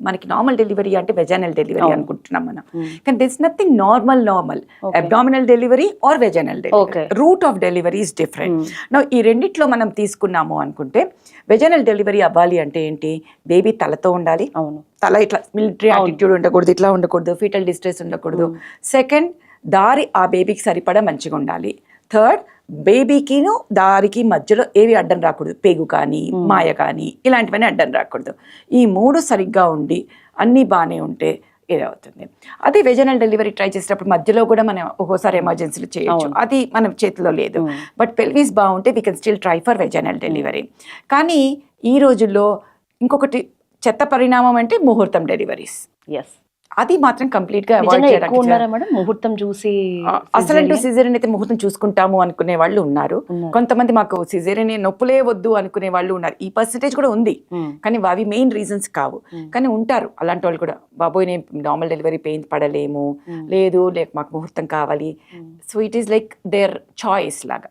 మనకి normal delivery అంటే vaginal delivery అనుకుంటున్నాం మనం, కానీ this nothing normal abdominal delivery or vaginal delivery, root of delivery is different. నా ఈ రెండిట్లో మనం తీసుకున్నాము అనుకుంటే వెజైనల్ డెలివరీ అవ్వాలి అంటే ఏంటి, బేబీ తలతో ఉండాలి, తల ఇట్లా మిలిటరీ యాటిట్యూడ్ ఉండకూడదు, ఇట్లా ఉండకూడదు, ఫీటల్ డిస్ట్రెస్ ఉండకూడదు. సెకండ్, దారి ఆ బేబీకి సరిపడా మంచిగా ఉండాలి. థర్డ్, బేబీకిను దారికి మధ్యలో ఏవి అడ్డం రాకూడదు, పేగు కానీ మాయ కానీ ఇలాంటివన్నీ అడ్డం రాకూడదు. ఈ మూడు సరిగ్గా ఉండి అన్నీ బాగానే ఉంటే ఏదవుతుంది. అదే వెజైనల్ డెలివరీ ట్రై చేసేటప్పుడు మధ్యలో కూడా మనం ఒక్కోసారి ఎమర్జెన్సీలు చేయొచ్చు, అది మన చేతిలో లేదు. బట్ పెల్విస్ బాగుంటే we can still try for vaginal delivery. కానీ ఈ రోజుల్లో ఇంకొకటి చెత్త పరిణామం అంటే ముహూర్తం డెలివరీస్. అది మాత్రం కంప్లీట్ గా అవాయిడ్ చేయడానికి ముహూర్తం చూసి అసలు సిజేరియన్ అయితే ముహూర్తం చూసుకుంటాము అనుకునే వాళ్ళు ఉన్నారు. కొంతమంది మాకు సిజేరియన్ నొప్పులే వద్దు అనుకునే వాళ్ళు ఉన్నారు. ఈ పర్సెంటేజ్ కూడా ఉంది, కానీ అవి మెయిన్ రీజన్స్ కావు. కానీ ఉంటారు అలాంటి వాళ్ళు కూడా, బాబోయ్ నేను నార్మల్ డెలివరీ పెయిన్ పడలేము, లేదు మాకు ముహూర్తం కావాలి. So it is like their choice లాగా.